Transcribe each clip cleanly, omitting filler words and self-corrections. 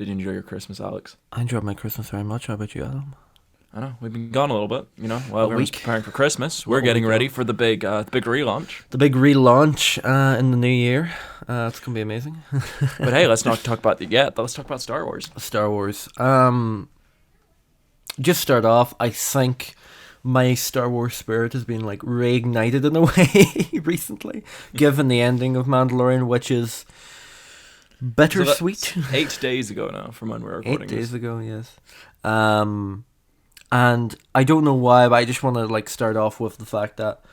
Did you enjoy your Christmas, Alex? I enjoyed my Christmas very much. How about you, Adam? I know we've been gone a little bit. While A everyone's week. preparing for Christmas, we're Little getting week ready off. for the big relaunch. The big relaunch in the new year. It's going to be amazing. But hey, let's not talk about that yet. Let's talk about Star Wars. Star Wars. Just start off, I think my Star Wars spirit has been like reignited in a way recently, given the ending of Mandalorian, which is bittersweet. 8 days ago now, from when we were recording 8 days this. ago, yes. And I don't know why, but I just want to like start off with the fact that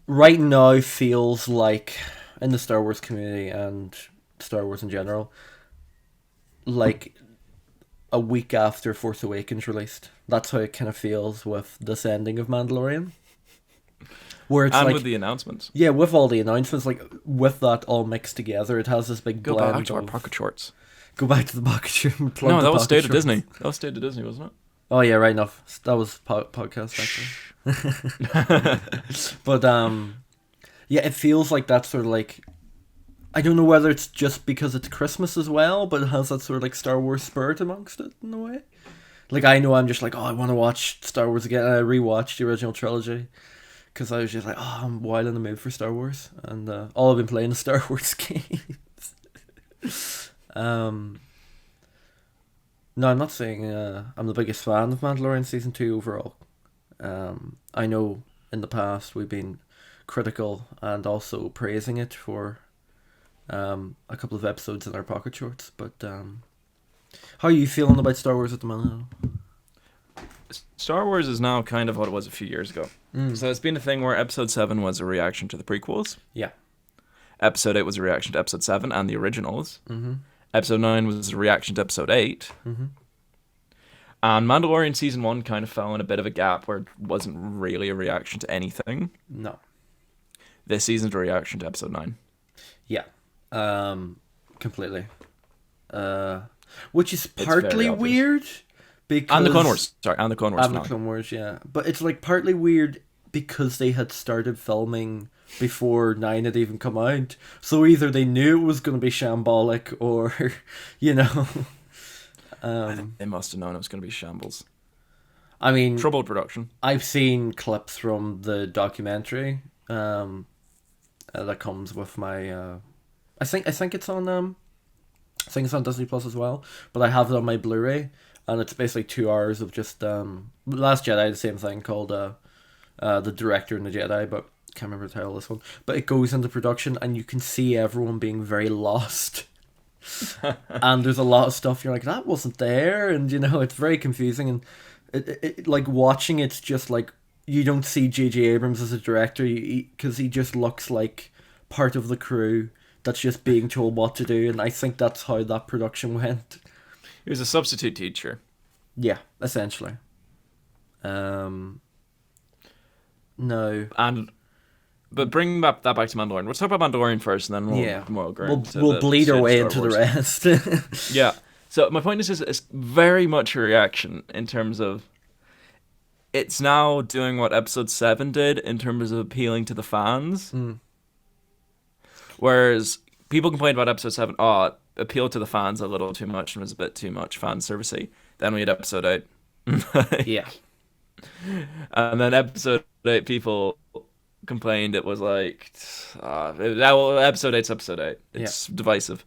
right now feels like in the Star Wars community and Star Wars in general, like a week after Force Awakens released. That's how it kind of feels with this ending of Mandalorian. Where it's And like, with the announcements. yeah, with all the announcements, like with that all mixed together, it has this big Go blend back to our of- pocket shorts. Go back to the pocket room. plug No, the that was pocket State of shorts. Disney. That was State of Disney, wasn't it? Oh yeah, right enough. That was podcast actually. But yeah, it feels like that sort of like, I don't know whether it's just because it's Christmas as well, but it has that sort of like Star Wars spirit amongst it in a way. Like I know I'm just like, oh, I want to watch Star Wars again. And I rewatched the original trilogy because I was just like, oh, I'm wild in the mood for Star Wars, and all I've been playing is Star Wars games. No, I'm not saying I'm the biggest fan of Mandalorian Season 2 overall. I know in the past we've been critical and also praising it for a couple of episodes in our pocket shorts, but how are you feeling about Star Wars at the moment? Star Wars is now kind of what it was a few years ago. So it's been a thing where Episode 7 was a reaction to the prequels. Yeah. Episode 8 was a reaction to Episode 7 and the originals. Mm-hmm. Episode 9 was a reaction to Episode 8. Mm-hmm. And Mandalorian Season 1 kind of fell in a bit of a gap where it wasn't really a reaction to anything. No. This season's a reaction to Episode 9. Yeah. Completely. Which is very partly obvious. weird because And the Clone Wars. Sorry, and the Clone Wars and the finale. Clone Wars, yeah. But it's like partly weird because they had started filming before 9 had even come out. So either they knew it was going to be shambolic or, you know. They must have known it was going to be shambles. I mean, Troubled production. I've seen clips from the documentary that comes with my. I think it's on I think it's on Disney Plus as well, but I have it on my Blu-ray, and it's basically 2 hours of just Last Jedi, the same thing called the Director and the Jedi, but can't remember the title of this one. But it goes into production, and you can see everyone being very lost. And there's a lot of stuff you're like, that wasn't there, and you know, it's very confusing, and it like watching it's just like you don't see J.J. Abrams as a director because he just looks like part of the crew that's just being told what to do, and I think that's how that production went. He was a substitute teacher. Yeah, essentially. No. But bring that back to Mandalorian. Let's talk about Mandalorian first, and then we'll go into we'll the bleed our state of way Star into Wars. the rest. Yeah. So my point is it's very much a reaction in terms of it's now doing what Episode 7 did in terms of appealing to the fans. Whereas people complained about Episode 7, it appealed to the fans a little too much and was a bit too much fan servicey. Then we had Episode 8. Yeah. And then Episode 8 people complained it was like Episode 8's Episode 8. It's divisive.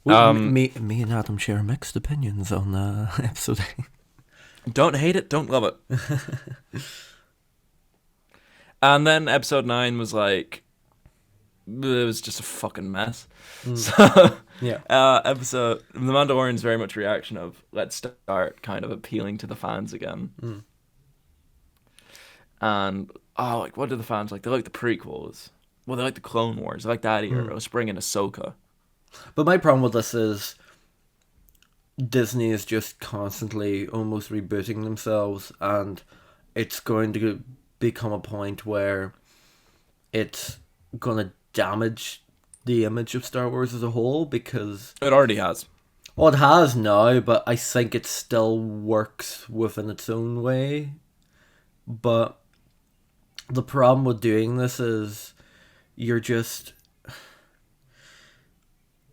Me and Adam share mixed opinions on episode 8. Don't hate it, don't love it. And then Episode 9 was like, it was just a fucking mess. So Yeah. The Mandalorian's very much a reaction of let's start kind of appealing to the fans again. And like, what do the fans like? They like the prequels. Well, they like the Clone Wars. They like that era. Let's bring in Ahsoka. But my problem with this is Disney is just constantly almost rebooting themselves, and it's going to become a point where it's going to damage the image of Star Wars as a whole, because It already has. well, it has now, but I think it still works within its own way. But the problem with doing this is you're just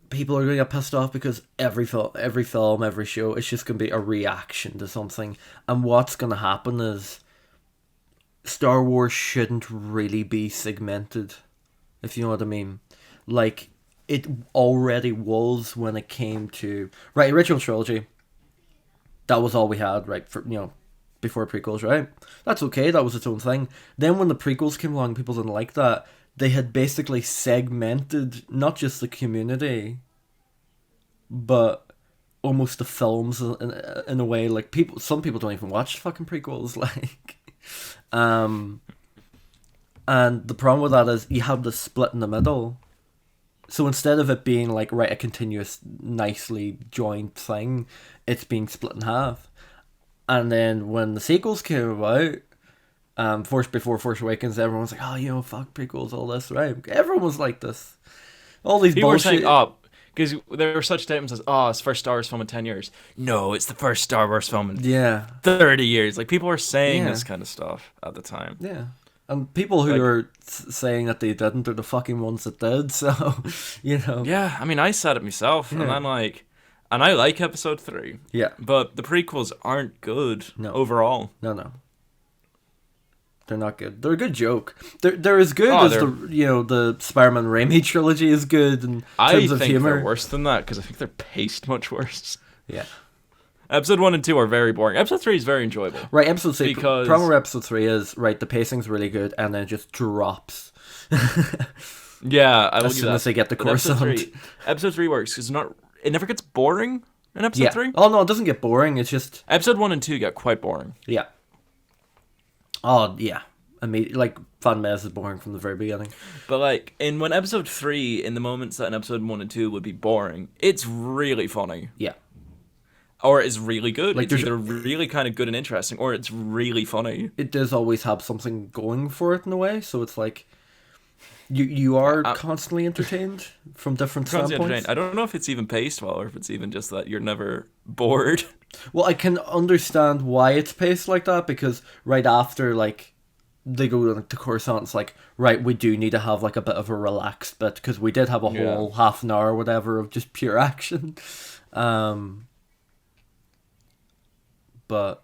people are going to get pissed off because every film, every show, it's just going to be a reaction to something. And what's going to happen is Star Wars shouldn't really be segmented, if you know what I mean. Like, it already was when it came to... Right, original trilogy, that was all we had, right, for, before prequels, right? That's okay, that was its own thing. Then when the prequels came along, people didn't like that. They had basically segmented not just the community, but almost the films in a way. Like, some people don't even watch fucking prequels, like... And the problem with that is you have the split in the middle. So instead of it being like, right, a continuous, nicely joined thing, it's being split in half. And then when the sequels came about, before Force Awakens, everyone's like, oh, fuck prequels, all this, right? Everyone was like this. All these People bullshit... were saying, because there were such statements as, it's the first Star Wars film in 10 years. No, it's the first Star Wars film in 30 years. Like, people were saying this kind of stuff at the time. Yeah. And people who are saying that they didn't are the fucking ones that did, so, Yeah, I mean, I said it myself, and I'm like... And I like episode 3. Yeah. But the prequels aren't good overall. No. They're not good. They're a good joke. They're as good as the Spider-Man Raimi trilogy is good in terms of humor. I think they're worse than that, because I think they're paced much worse. Yeah. Episode 1 and 2 are very boring. Episode 3 is very enjoyable. Right, episode 3. Problem with episode 3 is, right, the pacing's really good, and then it just drops. Yeah, I will as soon as they get the Coruscant. Episode 3 works, because it never gets boring in episode 3. Oh, no, it doesn't get boring, it's just... Episode 1 and 2 get quite boring. Yeah. Oh, yeah. Fan Mez is boring from the very beginning. But, when episode 3, in the moments that in episode 1 and 2 would be boring, it's really funny. Yeah. Or it's really good. It's either really kind of good and interesting, or it's really funny. It does always have something going for it in a way, so it's like... You are constantly entertained from different standpoints. I don't know if it's even paced well, or if it's even just that you're never bored. Well, I can understand why it's paced like that, because right after, they go to Coruscant, it's like, right, we do need to have, a bit of a relaxed bit, because we did have a whole half an hour or whatever of just pure action. But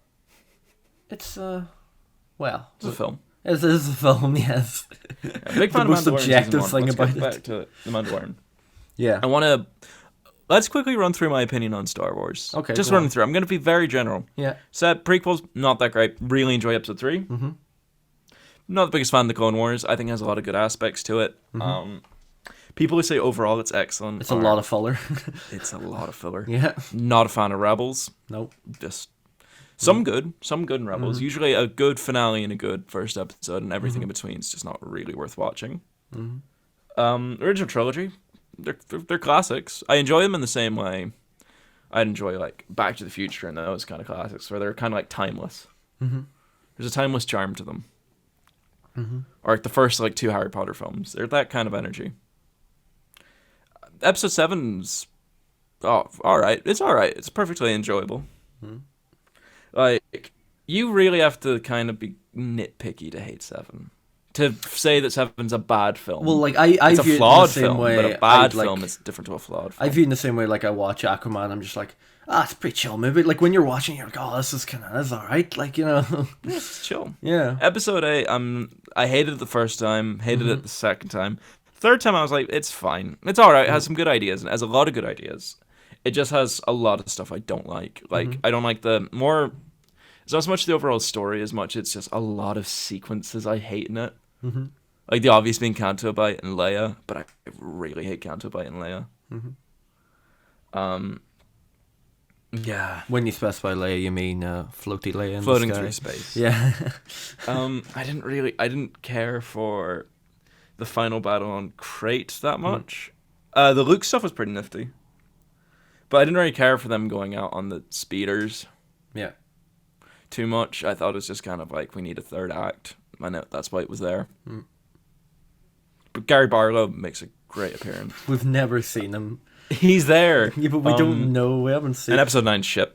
it's, It's a film. It is a film, yes. Big fan the most of Mandalorian objective thing Let's about get back to The Mandalorian. Yeah. Let's quickly run through my opinion on Star Wars. Okay. Just running through. I'm going to be very general. Yeah. So, prequels, not that great. Really enjoy episode 3. Mm-hmm. Not the biggest fan of the Clone Wars. I think it has a lot of good aspects to it. Mm-hmm. People who say overall it's excellent. It's a lot of filler. It's a lot of filler. Yeah. Not a fan of Rebels. Nope. Just some good in Rebels. Mm-hmm. Usually a good finale and a good first episode, and everything in between is just not really worth watching. Mm-hmm. Original trilogy, they're classics. I enjoy them in the same way I'd enjoy Back to the Future and those kind of classics, where they're kind of timeless. Mm-hmm. There's a timeless charm to them. Mm-hmm. Or the first 2 Harry Potter films. They're that kind of energy. Episode 7's alright. It's alright. It's perfectly enjoyable. Mm-hmm. You really have to kind of be nitpicky to hate 7. To say that 7's a bad film. Well, it's a a flawed film, but a bad film is different to a flawed film. I view it in the same way, I watch Aquaman, I'm just it's a pretty chill movie. When you're watching, you're like, oh, this is alright. It's chill. Yeah. Episode 8, I hated it the first time, hated it the second time. Third time, I was like, it's fine. It's alright. It has some good ideas, and it has a lot of good ideas. It just has a lot of stuff I don't like. I don't like it's not so much the overall story as much it's just a lot of sequences I hate in it. Mm-hmm. The obvious being Canto Bight and Leia, but I really hate Canto Bight and Leia. Mm-hmm. Yeah. When you specify Leia, you mean floaty Leia in floating the sky. through space. Yeah. I didn't care for the final battle on Crate that much. The Luke stuff was pretty nifty, but I didn't really care for them going out on the speeders. Yeah. Too much. I thought it was just kind of we need a third act. I know that's why it was there. But Gary Barlow makes a great appearance. We've never seen him. He's there. Yeah, but we don't know. We haven't seen. And episode 9's shit.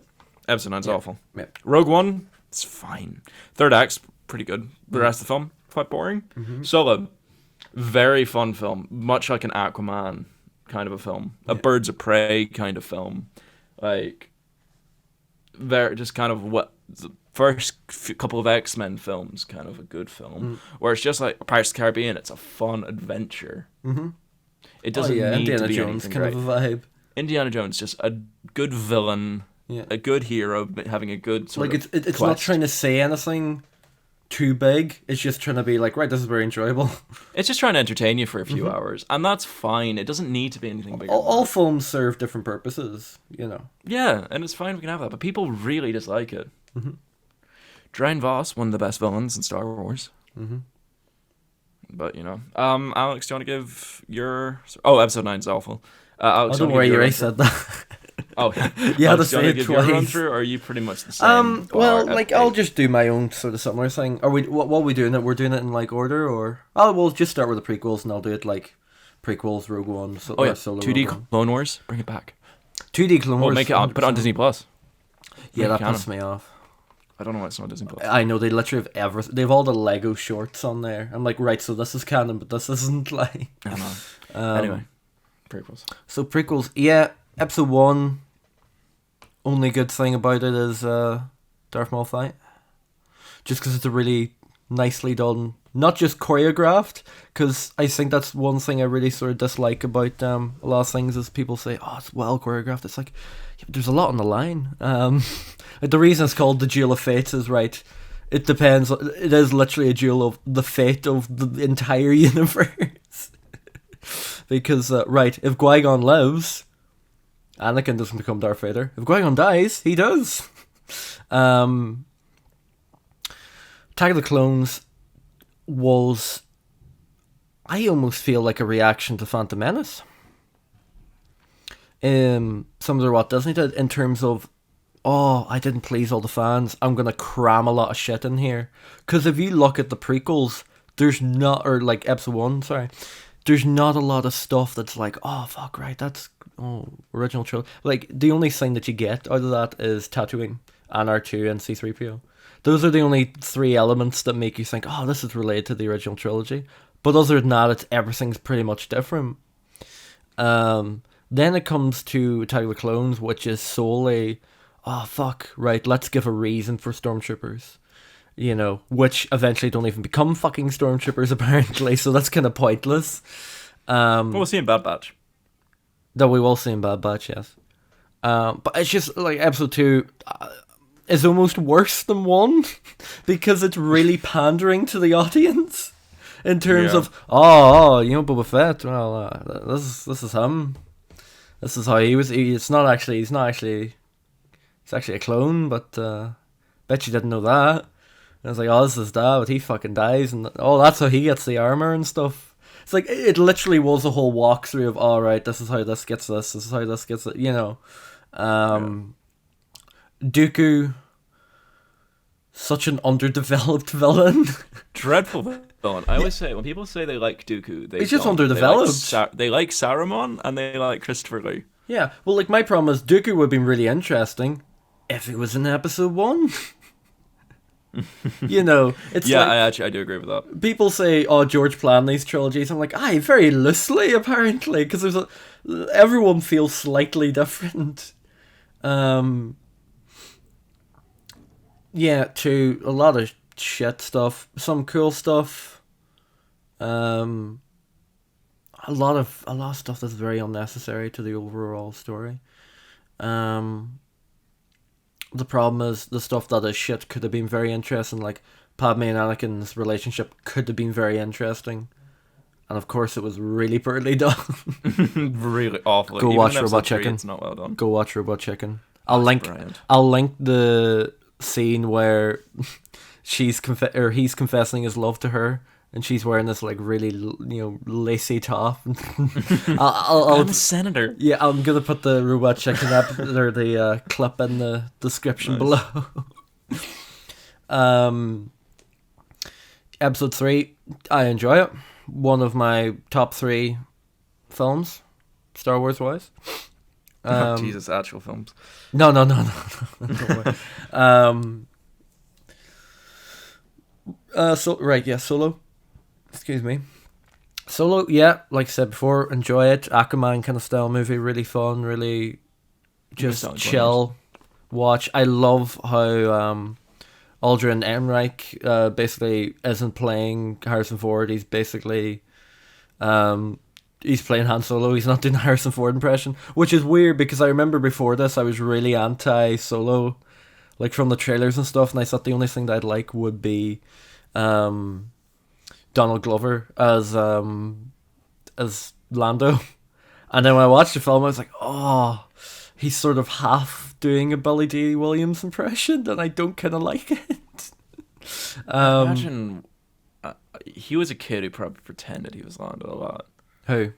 Episode 9's awful. Yeah. Rogue One, it's fine. Third act's pretty good. The rest of the film, quite boring. Solo, very fun film. Much like an Aquaman kind of a film, a Birds of Prey kind of film, like very just kind of what the first couple of X-Men films, kind of a good film, where it's just like Pirates of the Caribbean. It's a fun adventure. It doesn't need Indiana to be Jones anything kind great. of a vibe. Indiana Jones, just a good villain, a good hero, having a good sort Like of it's quest. not trying to say anything too big. It's just trying to be like, right, this is very enjoyable. It's just trying to entertain you for a few hours, and that's fine. It doesn't need to be anything bigger. All films serve different purposes, you know. Yeah, and it's fine. We can have that, but people really dislike it. Drain Voss, one of the best villains in Star Wars. But you know, Alex, do you want to give your? Oh, episode 9 is awful. Alex, Don't worry, you already said that. Oh, you had to Alex, do say you it give your run twice. through, or are you pretty much the same? Well, like I'll just do my own sort of similar thing. Are we? What are we doing? It? We're doing it in like order, or we'll just start with the prequels, and I'll do it like prequels, Rogue One, Solo. 2D Clone Wars, bring it back. 2D Clone Wars. Make it on, put it on Disney Plus. Yeah, Make that it pissed me off. I don't know why it's not Disney Plus. I know they literally have everything. They have all the Lego shorts on there. I'm like, right, so this is canon, but this isn't like. I know. Anyway, prequels. So prequels, yeah. Episode 1. Only good thing about it is Darth Maul fight. Just because it's a really nicely done, not just choreographed. Because I think that's one thing I really sort of dislike about a lot of things is people say, "Oh, it's well choreographed." It's like, yeah, but there's a lot on the line. Like the reason it's called the Duel of Fates is right. It depends. It is literally a duel of the fate of the entire universe. Because right, if Qui-Gon lives, Anakin doesn't become Darth Vader. If Qui-Gon dies, he does. Attack of the Clones was, I almost feel like a reaction to Phantom Menace. Some of what Disney did in terms of, I didn't please all the fans, I'm going to cram a lot of shit in here. Because if you look at the prequels, there's not, or like episode 1, sorry, there's not a lot of stuff that's like, oh, fuck, right, that's, original trilogy. Like, the only thing that you get out of that is Tatooine and R2 and C-3PO. Those are the only 3 elements that make you think, oh, this is related to the original trilogy. But other than that, everything's pretty much different. Then it comes to Attack of the Clones, which is solely, oh, fuck, right, let's give a reason for stormtroopers. You know, which eventually don't even become fucking stormtroopers, apparently, so that's kind of pointless. We'll see in Bad Batch. That we will see in Bad Batch, yes. But it's just, like, episode 2 is almost worse than 1, because it's really pandering to the audience. In terms of, you know, Boba Fett, well, this is him. This is how he was. He's actually a clone, but bet you didn't know that. And it's like, oh, this is his dad, but he fucking dies, and that's how he gets the armor and stuff. It's like, it literally was a whole walkthrough of, alright, this is how this gets this is how this gets it, you know. Dooku, such an underdeveloped villain. Dreadful villain. I always say, when people say they like Dooku, he's just underdeveloped. They like Saruman, and they like Christopher Lee. Yeah, well, like, my problem is Dooku would have been really interesting if it was in episode 1. You know, it's I do agree with that. People say, "Oh, George planned these trilogies." I'm like, very loosely, apparently, because everyone feels slightly different. Yeah, to a lot of shit stuff, some cool stuff. A lot of stuff that's very unnecessary to the overall story. The problem is the stuff that is shit could have been very interesting, like Padme and Anakin's relationship could have been very interesting. And of course it was really poorly done. Really awful. Go watch Robot Chicken. It's not well done. Go watch Robot Chicken. I'll link brilliant. the scene where he's confessing his love to her. And she's wearing this like really, lacy top. I'm a senator. Yeah, I'm gonna put the Robot Chicken or the clip in the description below. Episode 3, I enjoy it. One of my top 3 films, Star Wars wise. Jesus, actual films. No. Solo. Excuse me. Solo, yeah, like I said before, enjoy it. Aquaman kind of style movie, really fun, really Missed just out on Clone Wars. chill watch. I love how Aldrin Ehrenreich basically isn't playing Harrison Ford. He's basically um, he's playing Han Solo. He's not doing a Harrison Ford impression, which is weird because I remember before this I was really anti Solo, like from the trailers and stuff, and I thought the only thing that I'd like would be um, Donald Glover as Lando. And then when I watched the film, I was like, oh, he's sort of half doing a Billy D. Williams impression, and I don't kind of like it. Imagine he was a kid who probably pretended he was Lando a lot. Who?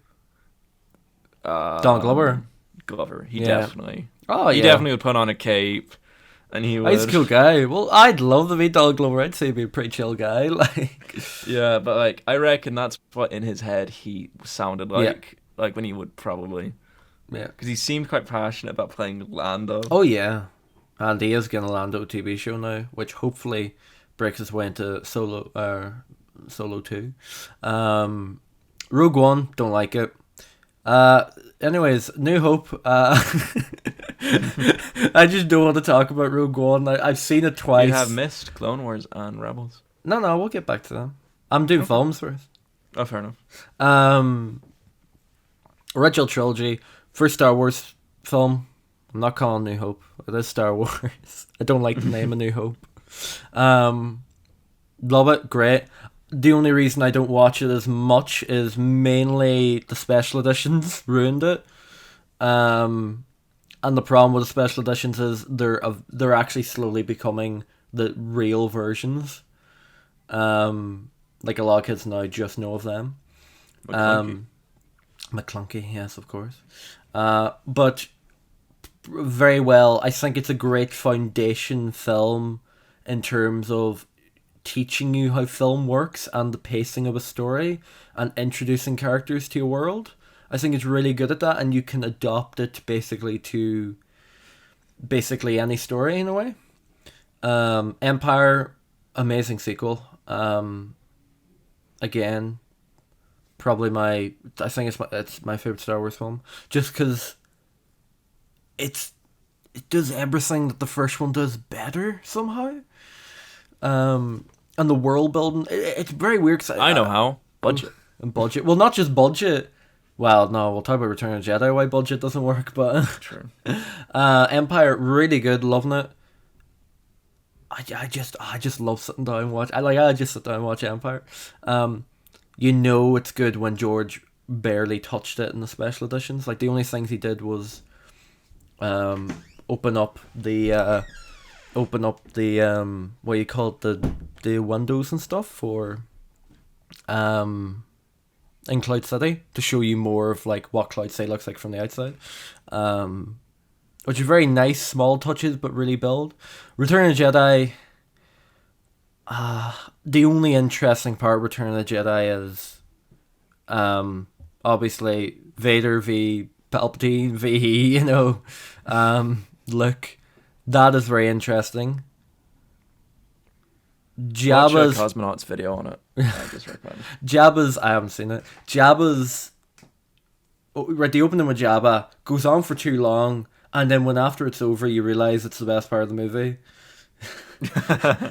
Donald Glover. Glover. He Yeah. definitely. Oh, He yeah. definitely would put on a cape, and he Oh, he's a would. cool guy. Well, I'd love to be Donald Glover. I'd say he'd be a pretty chill guy. Like, Yeah, but like I reckon that's what in his head he sounded Yeah. like when he would probably, yeah. because he seemed quite passionate about playing Lando. Oh, yeah. And he is getting a Lando TV show now, which hopefully breaks its way into Solo 2. Rogue One, don't like it. Anyways, New Hope. I just don't want to talk about Rogue One. I've seen it twice. You have missed Clone Wars and Rebels. No, we'll get back to them. I'm doing films first. Oh, fair enough. Original trilogy, first Star Wars film. I'm not calling New Hope. It is Star Wars. I don't like the name of New Hope. Love it, great. The only reason I don't watch it as much is mainly the special editions ruined it. And the problem with the special editions is they're actually slowly becoming the real versions. Like a lot of kids now just know of them. McClunky, yes, of course. But very well. I think it's a great foundation film in terms of teaching you how film works and the pacing of a story and introducing characters to a world. I think it's really good at that, and you can adopt it basically to any story in a way. Empire, amazing sequel. Again, probably I think it's my favorite Star Wars film, just because it does everything that the first one does better somehow. And the world building, it's very weird. 'Cause I know how. Budget. And budget. Well, not just budget. Well, no, we'll talk about Return of the Jedi, why budget doesn't work, but True. Empire, really good, loving it. I just love sitting down and watch. I just sit down and watch Empire. You know it's good when George barely touched it in the special editions. Like the only things he did was open up the what you call it, the windows and stuff for in Cloud City to show you more of like what Cloud City looks like from the outside. Which are very nice small touches but really build. Return of the Jedi, the only interesting part of Return of the Jedi is obviously Vader v Palpatine v Luke. That is very interesting. Watch Jabba's a Cosmonauts video on it. I just recommend it. Jabba's, I haven't seen it. Jabba's, right, the opening with Jabba goes on for too long, and then when after it's over, you realise it's the best part of the movie.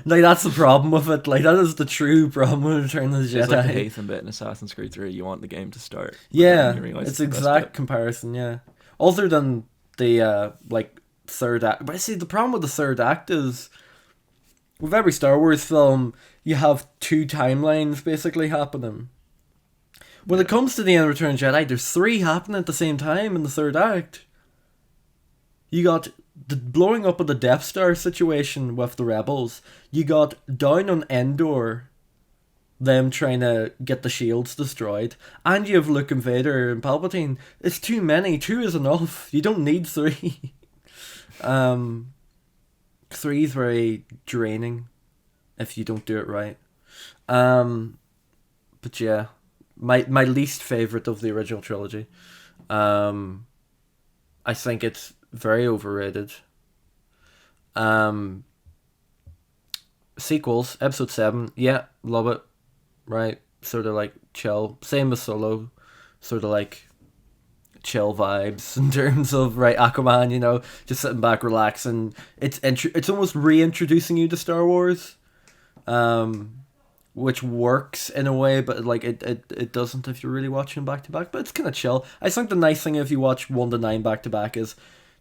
Like, that's the problem with it. Like, that is the true problem with Return of the Jedi. It's like the eighth bit in Assassin's Creed 3. You want the game to start. but Yeah, then you realise it's the best exact bit. comparison, yeah. Other than the, third act. But see, the problem with the third act is, with every Star Wars film, you have two timelines basically happening. When it comes to the end of Return of the Jedi, there's three happening at the same time in the third act. You got the blowing up of the Death Star situation with the rebels. You got down on Endor, them trying to get the shields destroyed. And you have Luke and Vader and Palpatine. It's too many. Two is enough. You don't need three. 3 is very draining if you don't do it right. But yeah, my least favorite of the original trilogy. I think it's very overrated. Sequels, episode 7, yeah, love it. Right, sort of like chill. Same with Solo, sort of like chill vibes in terms of right Aquaman. You know, just sitting back, relaxing. It's almost reintroducing you to Star Wars, which works in a way, but like it doesn't if you're really watching back to back. But it's kind of chill. I think the nice thing if you watch 1 to 9 back to back is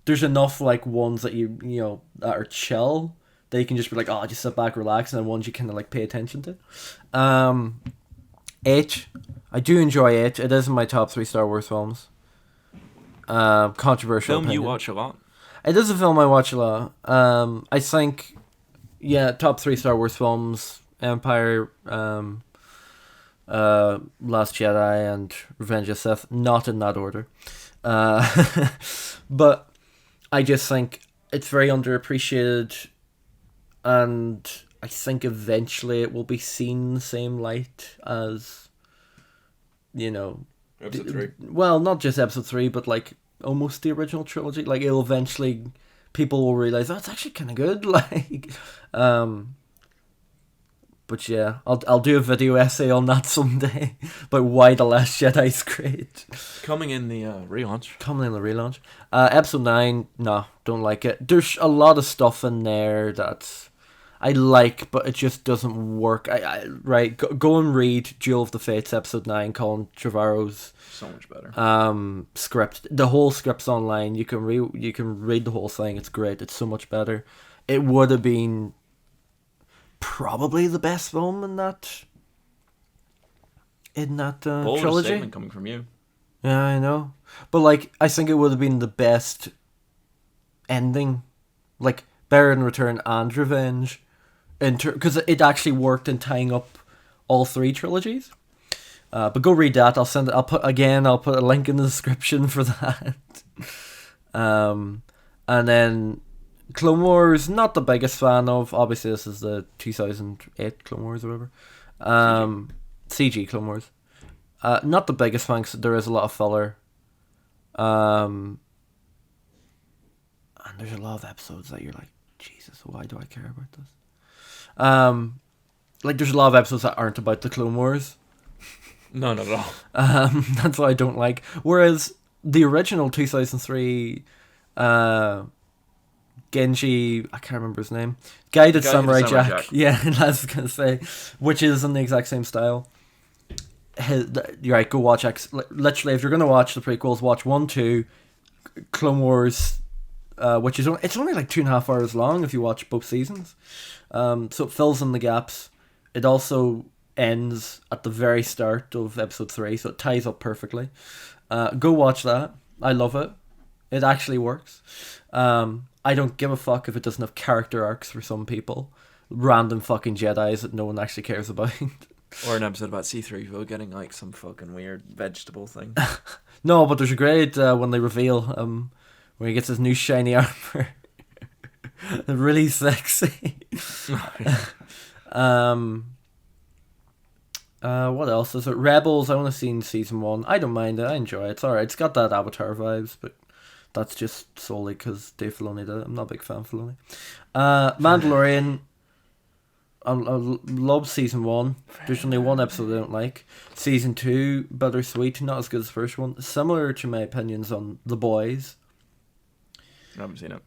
there's enough like ones that you know that are chill. That you can just be like, oh, just sit back, relax, and then ones you kind of like pay attention to. 8. I do enjoy 8. It is in my top 3 Star Wars films. Controversial Film opinion. you watch a lot. It is a film I watch a lot. I think, yeah, top 3 Star Wars films: Empire, Last Jedi, and Revenge of the Sith. Not in that order. But I just think it's very underappreciated, and I think eventually it will be seen in the same light as, you know, Episode 3. Well, not just episode 3, but like almost the original trilogy. Like it'll eventually, people will realize, oh, it's actually kind of good. Like, but yeah, I'll do a video essay on that someday. But why The Last Jedi is great. Coming in the relaunch. Episode 9, no, don't like it. There's a lot of stuff in there that I like, but it just doesn't work. Right, go and read Duel of the Fates episode 9, Colin Trevorrow's So much better. script. The whole script's online. You can read the whole thing. It's great. It's so much better. It would have been probably the best film in that Bold trilogy. statement coming from you. Yeah, I know. But like, I think it would have been the best ending, like better than Return and Revenge, because it actually worked in tying up all 3 trilogies. But go read that. I'll put a link in the description for that. And then Clone Wars, not the biggest fan of. Obviously, this is the 2008 Clone Wars or whatever. CG Clone Wars. Not the biggest fan because there is a lot of filler. And there's a lot of episodes that you're like, Jesus, why do I care about this? Like there's a lot of episodes that aren't about the Clone Wars. No, not at all. That's what I don't like. Whereas the original 2003 Genji, I can't remember his name, Guided Samurai Jack. Yeah, I was gonna say, which is in the exact same style. You're right, go watch literally, if you're gonna watch the prequels, watch 1, 2, Clone Wars, which is it's only like 2.5 hours long if you watch both seasons. So it fills in the gaps. It also ends at the very start of episode 3, so it ties up perfectly. Go watch that. I love it. It actually works. I don't give a fuck if it doesn't have character arcs for some people. Random fucking Jedis that no one actually cares about. Or an episode about C3PO getting like some fucking weird vegetable thing. No, but there's a great when they reveal when he gets his new shiny armor. Really sexy. What else is it? Rebels, I want to see in season 1. I don't mind it. I enjoy it. It's alright. It's got that Avatar vibes, but that's just solely because Dave Filoni did it. I'm not a big fan of Filoni. Mandalorian, I love season 1. There's only one episode I don't like. Season 2, bittersweet, not as good as the first one. Similar to my opinions on The Boys. I haven't seen it.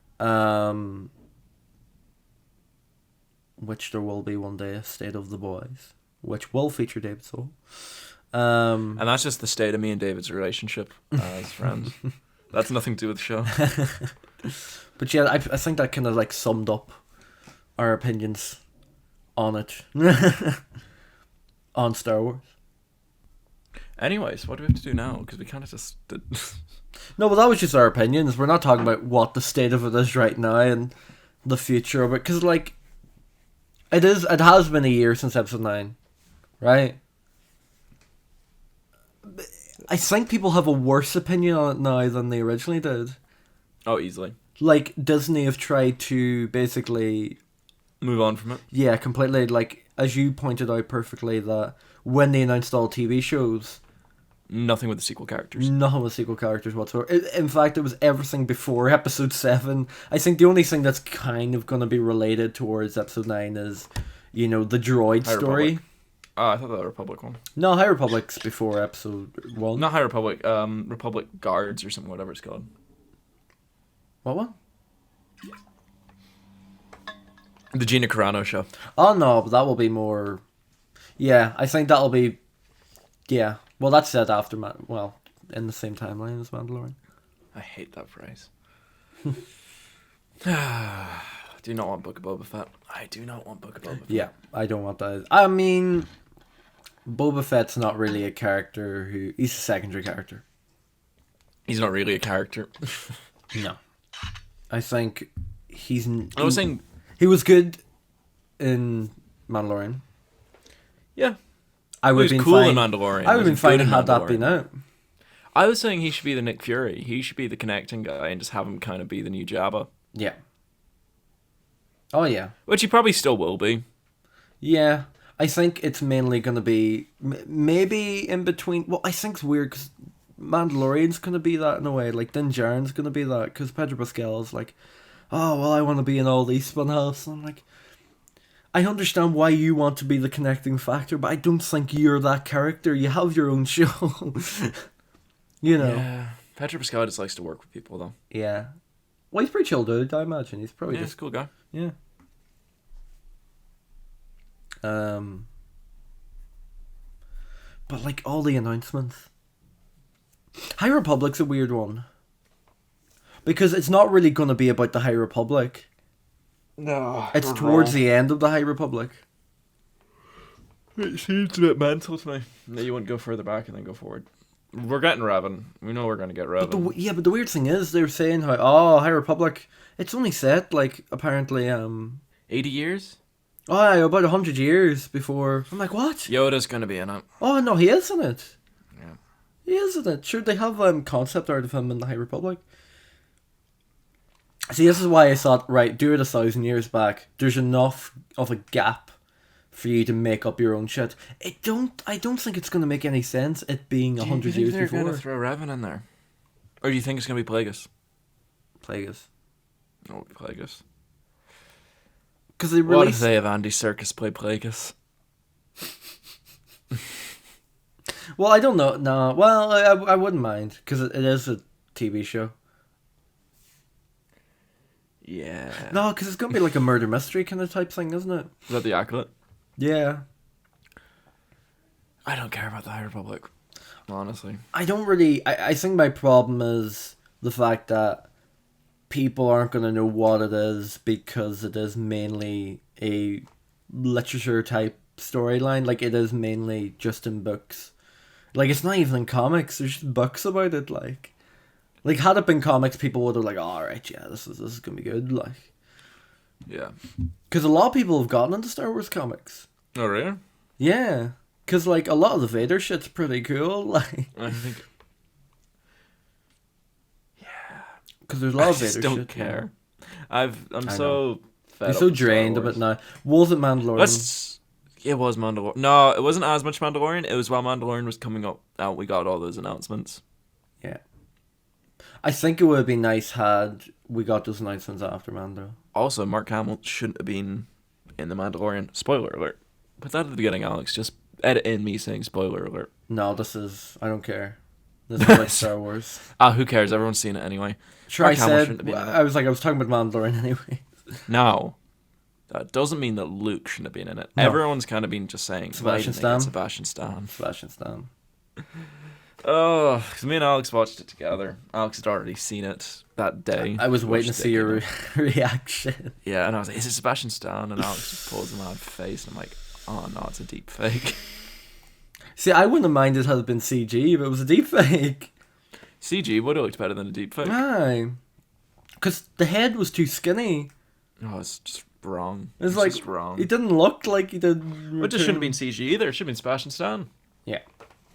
Which there will be one day, a State of the Boys, which will feature David Soul. And that's just the state of me and David's relationship as friends. That's nothing to do with the show. But yeah, I think that kind of like summed up our opinions on it. On Star Wars. Anyways, what do we have to do now? Because we kind of just did. No, but that was just our opinions. We're not talking about what the state of it is right now and the future of it. Because, like, it has been a year since episode 9, right? I think people have a worse opinion on it now than they originally did. Oh, easily. Like, Disney have tried to basically move on from it. Yeah, completely. Like, as you pointed out perfectly, that when they announced all TV shows, nothing with the sequel characters. Nothing with sequel characters whatsoever. In fact, it was everything before episode 7. I think the only thing that's kind of going to be related towards episode 9 is, you know, the droid High story. Republic. Oh, I thought that was Republic one. No, High Republic's before episode 1. Not High Republic. Republic Guards or something, whatever it's called. What one? The Gina Carano show. Oh no, but that will be more. Yeah, I think that'll be. Yeah, well, that's set after in the same timeline as Mandalorian. I hate that phrase. Do not want Book of Boba Fett. I do not want Book of Boba Fett. Yeah, I don't want that. I mean, Boba Fett's not really a character he's a secondary character. He's not really a character. No. I think I was saying he was good in Mandalorian. Yeah. I would he have was been cool fine. in Mandalorian. I would have been fine had that been out. I was saying he should be the Nick Fury. He should be the connecting guy and just have him kind of be the new Jabba. Yeah. Oh, yeah. Which he probably still will be. Yeah. I think it's mainly going to be maybe in between. Well, I think it's weird because Mandalorian's going to be that in a way. Like, Din Djarin's going to be that because Pedro Pascal's like, oh, well, I want to be in all these spin-offs. And I'm like, I understand why you want to be the connecting factor, but I don't think you're that character. You have your own show. You know. Yeah. Pedro Pascal just likes to work with people, though. Yeah. Well, he's pretty chill, dude, I imagine. He's probably He's just a cool guy. Yeah. But like all the announcements, High Republic's a weird one because it's not really going to be about the High Republic. No, it's towards the end of the High Republic. It seems a bit mental to me that you wouldn't go further back and then go forward. We're getting Revan. We know we're going to get Revan. But the weird thing is they're saying how High Republic. It's only set like apparently 80 years. Oh, yeah, about 100 years before. I'm like, what? Yoda's going to be in it. Oh no, he is in it. Yeah, he is in it. Sure, they have concept art of him in the High Republic. See, this is why I thought, right, do it 1,000 years back. There's enough of a gap for you to make up your own shit. I don't think it's going to make any sense, it being 100 years before. Do you think they're going to throw Revan in there? Or do you think it's going to be Plagueis? Plagueis. Oh, Plagueis. Because they released... What if they have Andy Serkis play Plagueis? Well, I don't know. No, well, I wouldn't mind, because it is a TV show. Yeah. No, because it's going to be like a murder mystery kind of type thing, isn't it? Is that the Acolyte? Yeah. I don't care about the High Republic, honestly. I don't really... I think my problem is the fact that people aren't going to know what it is because it is mainly a literature type storyline. Like, it is mainly just in books. Like, it's not even in comics. There's just books about it, like... Like, had it been comics, people would have like, oh, alright, yeah, this is gonna be good, like. Yeah. Because a lot of people have gotten into Star Wars comics. Oh, really? Yeah. Because, like, a lot of the Vader shit's pretty cool, like. I think... Because there's a lot of Vader shit. I just don't care. I'm so fed You're up so with Star drained of Wars. it now. Was it Mandalorian? It was Mandalorian. No, it wasn't as much Mandalorian. It was while Mandalorian was coming up out, we got all those announcements. Yeah. I think it would have been nice had we got those announcements after Mando. Also, Mark Hamill shouldn't have been in The Mandalorian. Spoiler alert. Put that at the beginning, Alex. Just edit in me saying spoiler alert. No, I don't care. This is like Star Wars. Who cares? Everyone's seen it anyway. Sure, Mark I Hamill said, shouldn't have been in it. I was talking about Mandalorian anyway. No. That doesn't mean that Luke shouldn't have been in it. No. Everyone's kind of been just saying Sebastian Stan. Sebastian Stan. Sebastian Stan. Oh, because me and Alex watched it together. Alex had already seen it that day. I was waiting to see your reaction. Yeah, and I was like, is it Sebastian Stan? And Alex just pulls a mad face, and I'm like, oh no, it's a deep fake. See, I wouldn't have minded had it been CG, but it was a deep fake. CG would have looked better than a deep fake. Aye. Because the head was too skinny. Oh, it's just wrong. It's like, just wrong. He didn't look like he did. It just shouldn't have been CG either. It should have been Sebastian Stan. Yeah.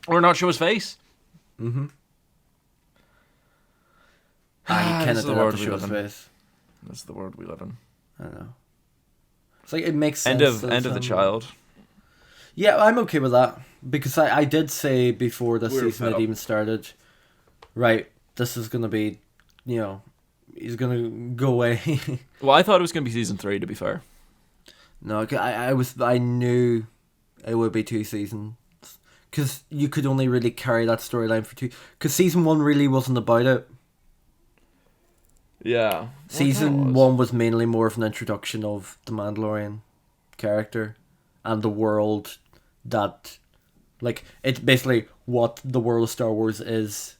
Or not show his face. Mm-hmm. He kind of did have to show his face. That's the world we live in. I know. It's like, it makes sense. End of the child. Yeah, I'm okay with that. Because I did say before this season had even started, right, this is going to be, he's going to go away. Well, I thought it was going to be season 3, to be fair. No, I knew It would be 2 seasons. Because you could only really carry that storyline for 2. Because season 1 really wasn't about it. Yeah. Season 1 was mainly more of an introduction of the Mandalorian character and the world that, like, it's basically what the world of Star Wars is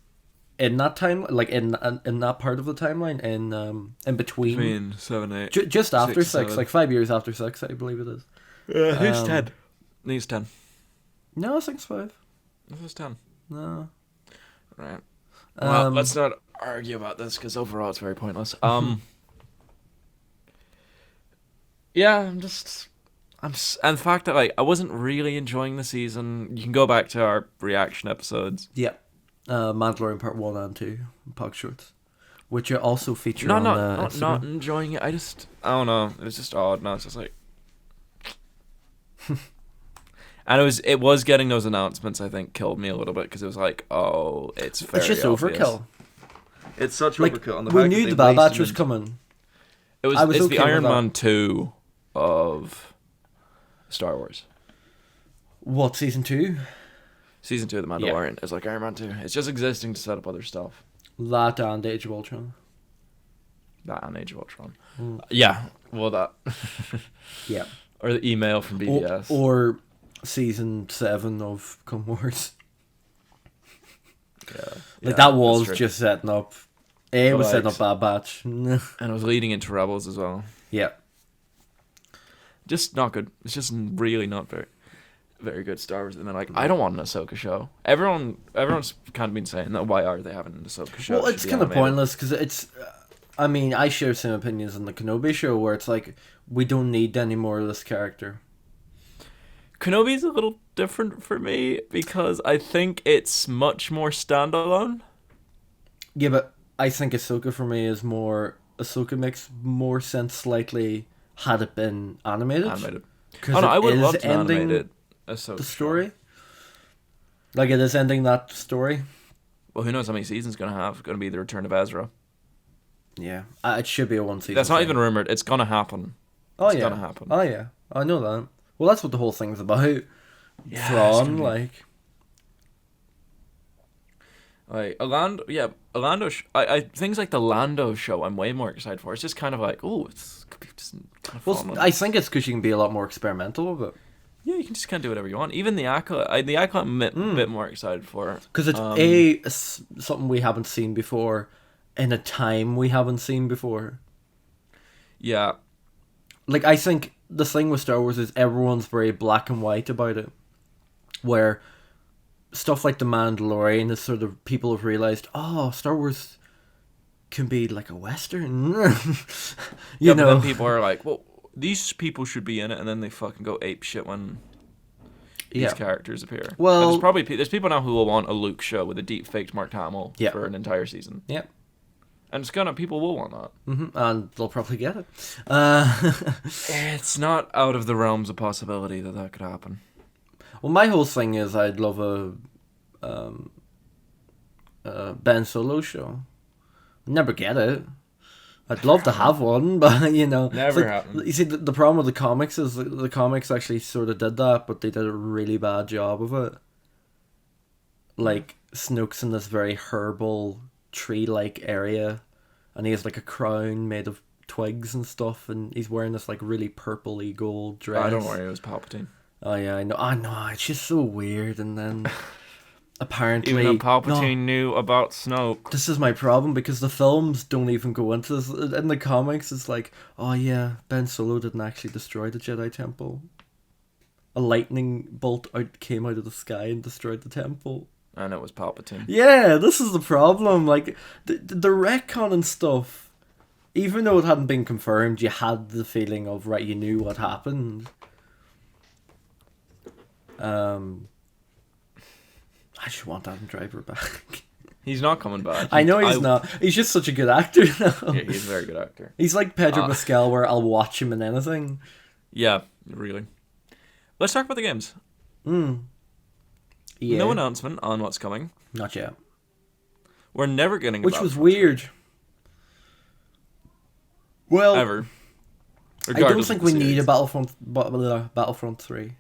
in that time, like in that part of the timeline, in Between 7, 8. just after 6, 7. like 5 years after 6, I believe it is. Who's 10? I think it's 10. No, I think it's 5. I think it's 10. No. Right. Well, let's not argue about this because overall it's very pointless. Yeah, and the fact that like I wasn't really enjoying the season. You can go back to our reaction episodes. Yeah. Mandalorian Part 1 and 2, Pog Shorts, which are also featured No, on not enjoying it. I don't know. It was just odd. No, it's just like, and it was getting those announcements. I think killed me a little bit because it was like, oh, it's just obvious. overkill. It's such like, overkill. On the we fact knew that the Bad Batch was coming. It's okay the Iron Man 2 of Star Wars. What, season 2? Season 2 of The Mandalorian is like Iron Man 2. It's just existing to set up other stuff. That and Age of Ultron. That and Age of Ultron. Yeah, well that. Yeah. Or the email from BBS. Or season 7 of Clone Wars. Yeah. That was just setting up. It was setting up Bad Batch. And it was leading into Rebels as well. Yeah. Just not good. It's just really not very, very good Star Wars. And then like, I don't want an Ahsoka show. Everyone's kind of been saying that. Why are they having an Ahsoka show? Well, it's kind of pointless because it's. I mean, I share some opinions on the Kenobi show where it's like we don't need any more of this character. Kenobi's a little different for me because I think it's much more standalone. Yeah, but I think Ahsoka for me is more. Ahsoka makes more sense slightly had it been animated. Oh no, I would love to animated Ahsoka the story. Show. Like it is ending that story. Well, who knows how many seasons it's going to have? It's going to be the return of Ezra. Yeah, it should be a 1 season. That's not even rumored. It's going to happen. It's going to happen. Oh yeah, I know that. Well, that's what the whole thing's about. Yeah, Thrawn, like Lando. I things like the Lando show. I'm way more excited for. It's just kind of like, oh, it's just kind of fun. I think it's because you can be a lot more experimental with it. Yeah, you can just kind of do whatever you want. Even the Acolyte. The Acolyte I'm a bit more excited for because it's something we haven't seen before in a time we haven't seen before. Yeah. Like, I think the thing with Star Wars is everyone's very black and white about it. Where stuff like The Mandalorian is sort of, people have realised, oh, Star Wars can be like a Western. you know? But then people are like, well, these people should be in it, and then they fucking go ape shit when these characters appear. Well, there's people now who will want a Luke show with a deep faked Mark Hamill for an entire season. Yeah. And people will want that. Mm-hmm. And they'll probably get it. It's not out of the realms of possibility that could happen. Well, my whole thing is I'd love a Ben Solo show. Never get it. I'd love to have one, but never happened. You see, the problem with the comics is the comics actually sort of did that, but they did a really bad job of it. Like, Snoke's in this very herbal tree-like area, and he has like a crown made of twigs and stuff, and he's wearing this like really purpley gold dress. I don't worry, it was Palpatine. Oh yeah, I know. It's just so weird, and then apparently even though Palpatine knew about Snoke. This is my problem because the films don't even go into this. In the comics, it's like, oh yeah, Ben Solo didn't actually destroy the Jedi Temple. A lightning bolt came out of the sky and destroyed the temple. And it was Palpatine. Yeah, this is the problem. Like, the retcon and stuff, even though it hadn't been confirmed, you had the feeling of, right, you knew what happened. I just want Adam Driver back. He's not coming back. I know he's not. He's just such a good actor now. Yeah, he's a very good actor. He's like Pedro Pascal, where I'll watch him in anything. Yeah, really. Let's talk about the games. Yeah. No announcement on what's coming. Not yet. We're never getting Which was weird. Well, ever. I don't think we need a Battlefront 3.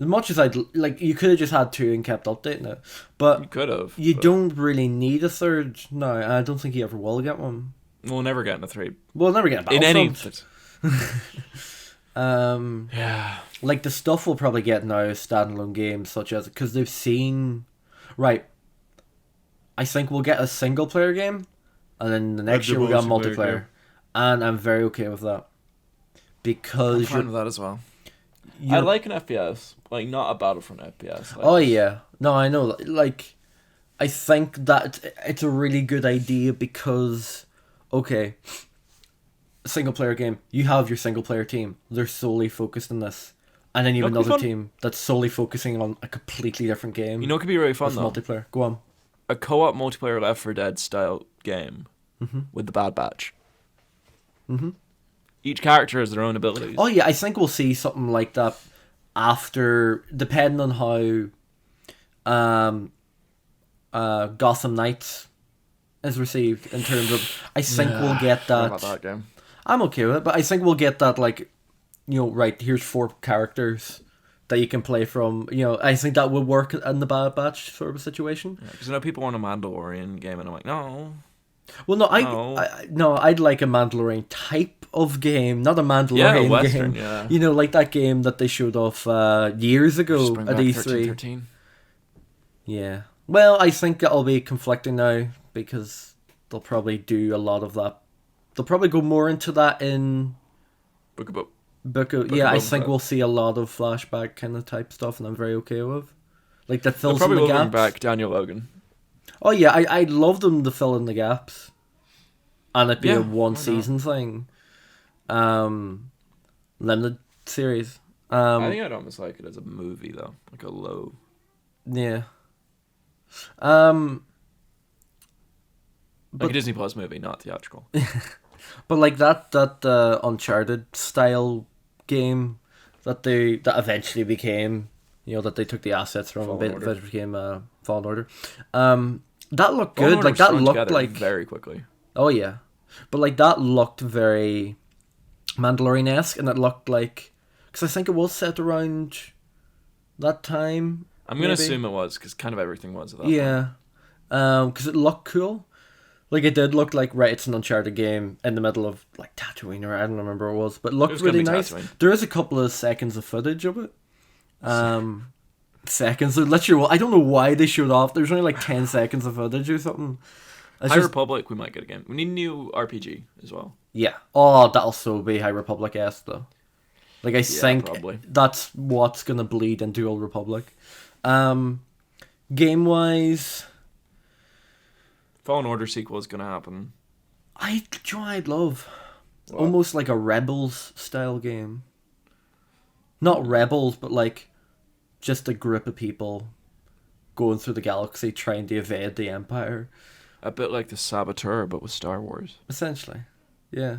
As much as I'd like, you could have just had two and kept updating it, You but could have. you don't really need a third. No, I don't think you ever will get one. We'll never get in a 3. We'll never get a In any. Battlefront. Yeah. Like the stuff we'll probably get now is standalone games, such as because they've seen, right. I think we'll get a single player game, and then the next year we'll get a multiplayer, and I'm very okay with that because I'm fine with that as well. I you're- like an FPS, like not a Battlefront FPS. Like, Oh yeah, no, I know. Like, I think that it's a really good idea because, okay, single player game. You have your single player team. They're solely focused on this, and then you have That could be another fun. team that's solely focusing on a completely different game. You know, it could be really fun with though. multiplayer. Go on. A co-op multiplayer Left 4 Dead style game Mm-hmm. with the Bad Batch. Mm-hmm. Each character has their own abilities. Oh yeah, I think we'll see something like that after, depending on how Gotham Knights is received in terms of. I think we'll get Forgot that. about that game. I'm okay with it, but I think we'll get that, like, right, here's 4 characters that you can play from. I think that would work in the Bad Batch sort of a situation. Because people want a Mandalorian game, and I'm like, no. Well, no, No. no, I'd like a Mandalorian type of game, not a Mandalorian Western, game. yeah. Like that game that they showed off years ago Just bring at back E3. 1313. Yeah. Well, I think it'll be conflicting now because they'll probably do a lot of that. They'll probably go more into that in Book of Book. Yeah, I Boba think Fett. we'll see a lot of flashback kind of type stuff, and I'm very okay with. Like that They'll fills in probably the will bring gaps. back Daniel Logan. Oh yeah, I'd love them to fill in the gaps, and it be Yeah, a why one not? season thing, limited series. I think I'd almost like it as a movie though, like a low. Yeah. Like But- a Disney Plus movie, not theatrical. But like that Uncharted style game that eventually became, that they took the assets from, Fallen and Order. it became Fallen Order. That looked Fallen good. Order Like was that thrown looked together like very quickly. oh yeah, but like that looked very Mandalorian-esque, and it looked like because I think it was set around that time. I'm gonna maybe. assume it was because kind of everything was at that point. Yeah, because it looked cool. Like it did look like it's an Uncharted game in the middle of like Tatooine, or I don't remember what it was, but it looked was gonna really be nice. Tatooine. There is a couple of seconds of footage of it. Seconds. They're literally, I don't know why they showed off. There's only like 10 seconds of footage or something. It's High just, Republic, we might get a game. We need a new RPG as well. yeah. Oh, that'll so be High Republic-esque though. Like I think probably. that's what's gonna bleed into Old Republic. Game wise, Fallen Order sequel is gonna happen. I'd love What? almost like a Rebels style game. Not Rebels, but like just a group of people going through the galaxy trying to evade the Empire. A bit like the Saboteur, but with Star Wars. Essentially, yeah.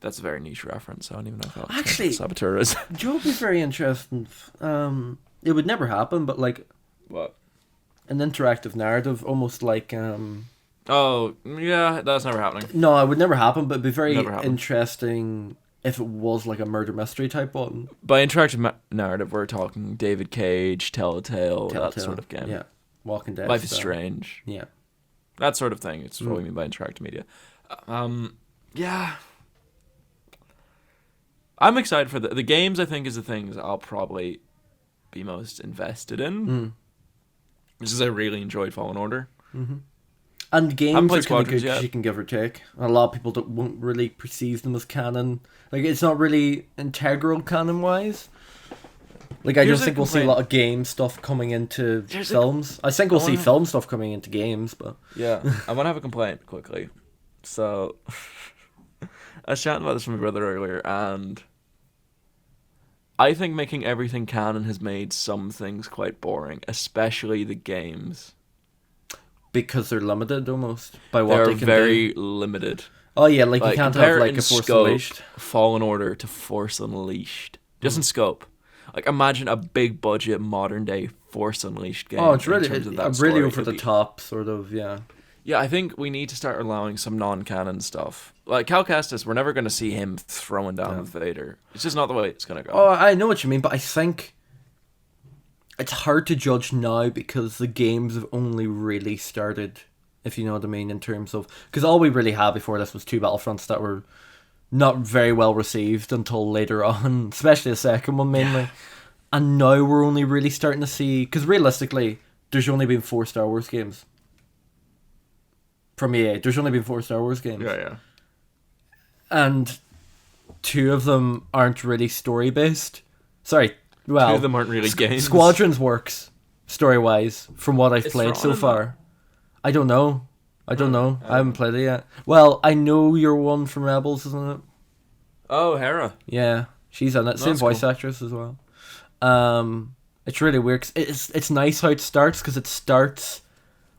That's a very niche reference. I don't even know if that Actually- Saboteur is. Joe would be very interesting. It would never happen, but like What? an interactive narrative, almost like Oh, yeah, that's never happening. no, it would never happen, but it'd be very Never happen. interesting if it was like a murder mystery type one. By interactive narrative, we're talking David Cage, Telltale, that Telltale, sort of game. Yeah, Walking Dead. Life is style. Strange. Yeah. That sort of thing. It's what we mean by interactive media. Yeah. I'm excited for the games. I think is the things I'll probably be most invested in. Just because I really enjoyed Fallen Order. And games Haven't are played kind of Squadrons good 'cause yet. you can give or take. A lot of people won't really perceive them as canon. Like it's not really integral canon wise. Like I Here's don't a think we'll see a complaint. lot of game stuff coming into Here's a- films. I think we'll I see wanna- film stuff coming into games, but Yeah, I want to have a complaint quickly. So, I was chatting about this with my brother earlier, and I think making everything canon has made some things quite boring, especially the games. because they're limited almost by what They're they can very do. limited. Oh yeah, like you can't compare have it like in a Force scope, Unleashed. Fallen Order to Force Unleashed. Just in scope. Like, imagine a big budget modern day Force Unleashed game. Oh, it's in really terms of that really story. over It'd the be- top, sort of. Yeah. Yeah, I think we need to start allowing some non-canon stuff. Like Cal Kestis, we're never going to see him throwing down with Vader. It's just not the way it's going to go. Oh, I know what you mean, but I think it's hard to judge now because the games have only really started, if you know what I mean, in terms of, because all we really had before this was two Battlefronts that were not very well received until later on, especially the second one mainly. And now we're only really starting to see, because realistically, there's only been 4 Star Wars games from EA. There's only been 4 Star Wars games. Yeah. And 2 of them aren't really story based. Sorry, well, 2 of them aren't really games. Squadrons works story wise from what I've Is played so Thrawn in far. I don't know. I haven't played it yet. Well, I know you're one from Rebels, isn't it? Oh, Hera. Yeah, she's in it. Same That's voice cool. actress as well. It's really weird. 'Cause it's nice how it starts because it starts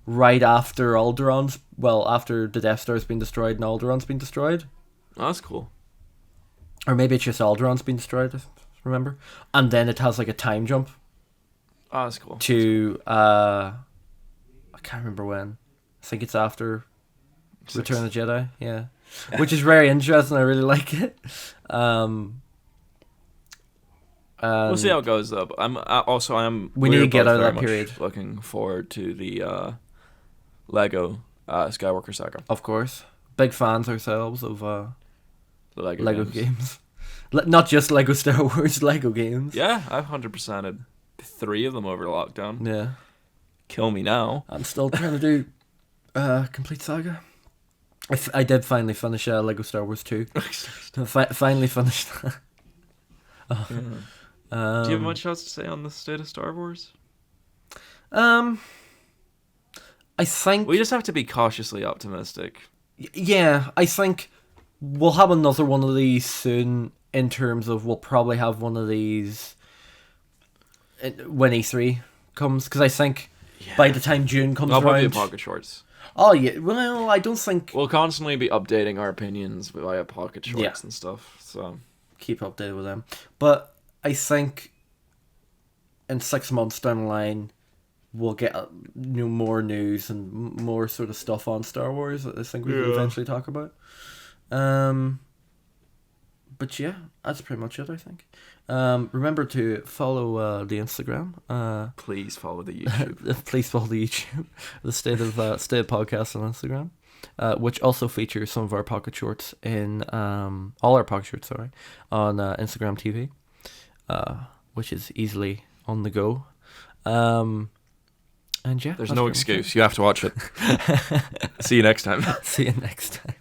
right after after the Death Star's been destroyed and Alderaan's been destroyed. Oh, that's cool. Or maybe it's just Alderaan's been destroyed, if I remember. And then it has like a time jump Oh, that's cool. to I can't remember when. I think it's after 6. Return of the Jedi, yeah. Which is very interesting, I really like it. We'll see how it goes though. But We need to get out of very that much period. Looking forward to the Lego Skywalker saga. Of course. Big fans ourselves of The Lego, Lego games. Not just Lego Star Wars, Lego games. Yeah, I've 100%ed 3 of them over lockdown. Yeah. Kill me now. I'm still trying to do Complete Saga. I did finally finish Lego Star Wars 2. Finally finished that. Do you have much else to say on the state of Star Wars? I think... We just have to be cautiously optimistic. Yeah, I think we'll have another one of these soon, in terms of we'll probably have one of these when E3 comes, because I think by the time June comes I'll probably around... be pocket shorts. Oh, yeah. Well, I don't think... We'll constantly be updating our opinions via pocket shorts and stuff, so... Keep updated with them. But I think in 6 months down the line, we'll get more news and more sort of stuff on Star Wars that I think we will eventually talk about. But yeah, that's pretty much it, I think. Remember to follow the Instagram. Please follow the YouTube. Please follow the YouTube. The State of Podcast on Instagram. Which also features some of our pocket shorts in all our pocket shorts, on Instagram TV, which is easily on the go. And yeah, There's no excuse. You have to watch it. See you next time. See you next time.